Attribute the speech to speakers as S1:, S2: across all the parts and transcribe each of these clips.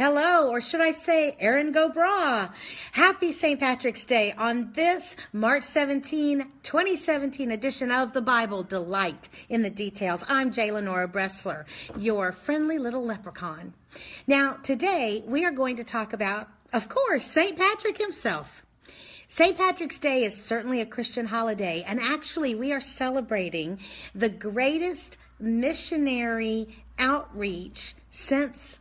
S1: Hello, or should I say, Erin Go Bra. Happy St. Patrick's Day on this March 17, 2017 edition of the Bible Delight in the Details. I'm Lenora Bresler, your friendly little leprechaun. Now, today we are going to talk about, of course, St. Patrick himself. St. Patrick's Day is certainly a Christian holiday, and actually we are celebrating the greatest missionary outreach since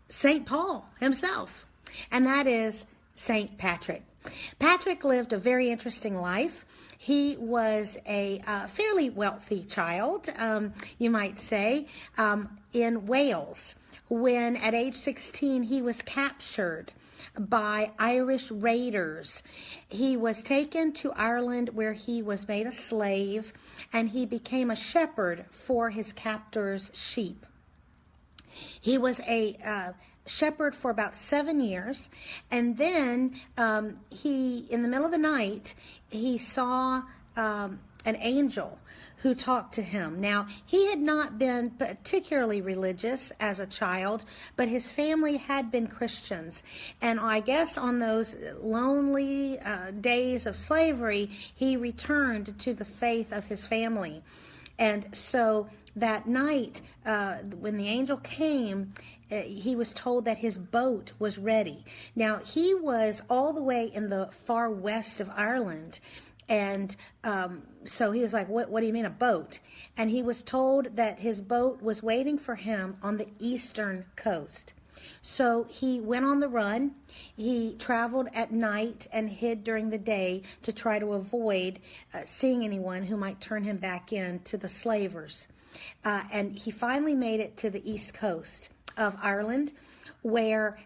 S1: St. Paul himself, and that is St. Patrick. Patrick lived a very interesting life. He was a fairly wealthy child, you might say, in Wales, when at age 16 he was captured by Irish raiders. He was taken to Ireland where he was made a slave, and he became a shepherd for his captors' sheep. He was a shepherd for about 7 years, and then in the middle of the night, he saw an angel who talked to him. Now, he had not been particularly religious as a child, but his family had been Christians. And I guess on those lonely days of slavery, he returned to the faith of his family. And so that night, when the angel came, he was told that his boat was ready. Now, he was all the way in the far west of Ireland. And so he was like, what do you mean a boat? And he was told that his boat was waiting for him on the eastern coast. So he went on the run. He traveled at night and hid during the day to try to avoid seeing anyone who might turn him back in to the slavers. And he finally made it to the east coast of Ireland, where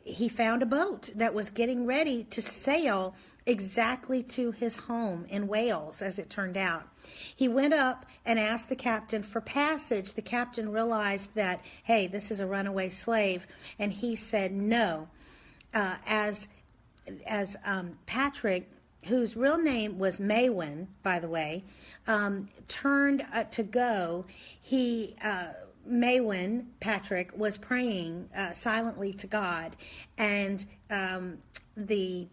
S1: he found a boat that was getting ready to sail exactly to his home in Wales, as it turned out. He went up and asked the captain for passage. The captain realized that, hey, this is a runaway slave, and he said no. As Patrick, whose real name was Maywin, by the way, turned to go, Maywin, Patrick, was praying silently to God, and the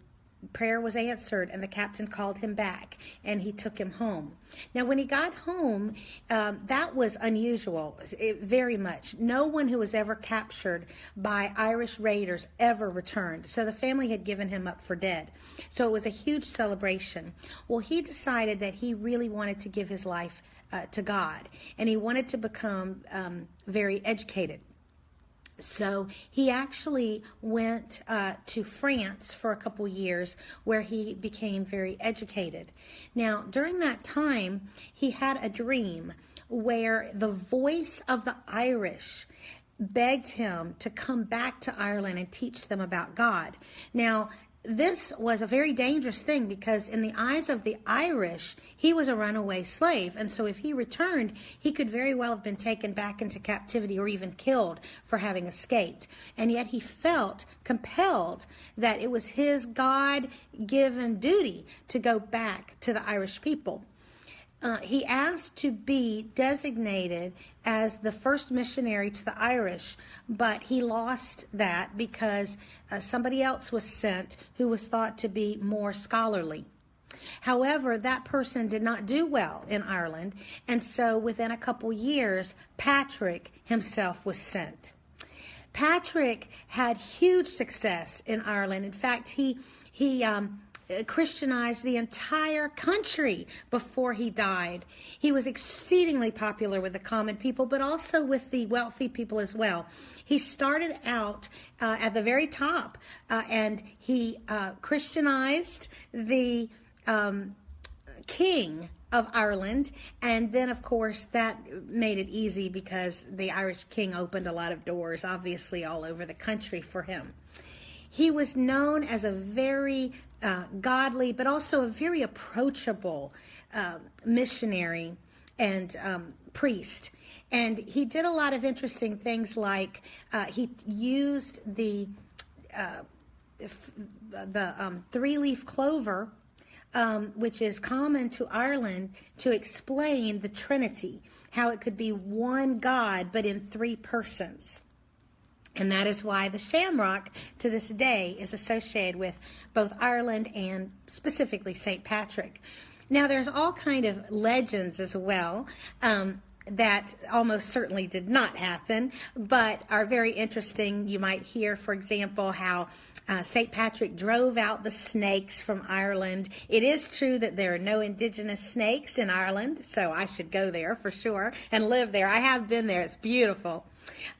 S1: prayer was answered, and the captain called him back, and he took him home. Now, when he got home, that was unusual, very much. No one who was ever captured by Irish raiders ever returned, so the family had given him up for dead. So it was a huge celebration. Well, he decided that he really wanted to give his life to God, and he wanted to become very educated. So he actually went to France for a couple years, where he became very educated. Now, during that time, he had a dream where the voice of the Irish begged him to come back to Ireland and teach them about God. Now, this was a very dangerous thing, because in the eyes of the Irish, he was a runaway slave. And so if he returned, he could very well have been taken back into captivity or even killed for having escaped. And yet he felt compelled that it was his God-given duty to go back to the Irish people. He asked to be designated as the first missionary to the Irish, but he lost that because somebody else was sent who was thought to be more scholarly. However, that person did not do well in Ireland, and so within a couple years, Patrick himself was sent. Patrick had huge success in Ireland. In fact, he Christianized the entire country before he died. He was exceedingly popular with the common people, but also with the wealthy people as well. He started out at the very top, and he Christianized the king of Ireland, and then of course that made it easy because the Irish king opened a lot of doors, obviously all over the country for him. He was known as a very godly, but also a very approachable missionary and priest. And he did a lot of interesting things, like he used the three-leaf clover, which is common to Ireland, to explain the Trinity, how it could be one God but in three persons. And that is why the shamrock to this day is associated with both Ireland and specifically St. Patrick. Now, there's all kind of legends as well that almost certainly did not happen, but are very interesting. You might hear, for example, how St. Patrick drove out the snakes from Ireland. It is true that there are no indigenous snakes in Ireland, so I should go there for sure and live there. I have been there. It's beautiful.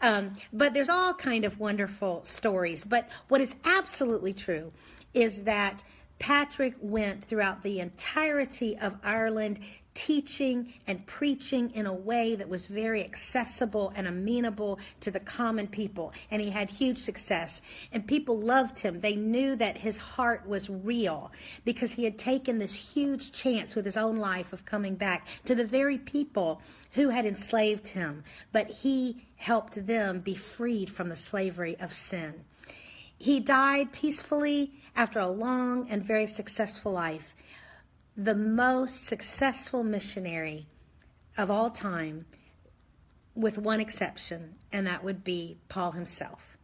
S1: But there's all kind of wonderful stories. But what is absolutely true is that Patrick went throughout the entirety of Ireland teaching and preaching in a way that was very accessible and amenable to the common people. And he had huge success. And people loved him. They knew that his heart was real because he had taken this huge chance with his own life of coming back to the very people who had enslaved him. But he helped them be freed from the slavery of sin. He died peacefully after a long and very successful life. The most successful missionary of all time, with one exception, and that would be Paul himself.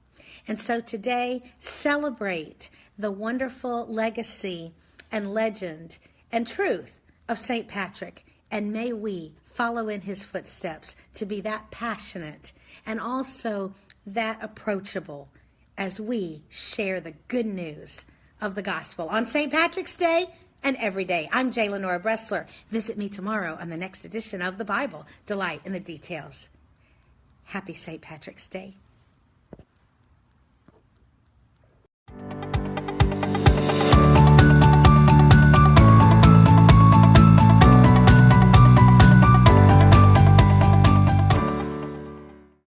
S1: And so today, celebrate the wonderful legacy and legend and truth of St. Patrick, and may we follow in his footsteps to be that passionate and also that approachable as we share the good news of the gospel on St. Patrick's Day and every day. I'm Lenora Bresler. Visit me tomorrow on the next edition of the Bible. Delight in the details. Happy St. Patrick's Day.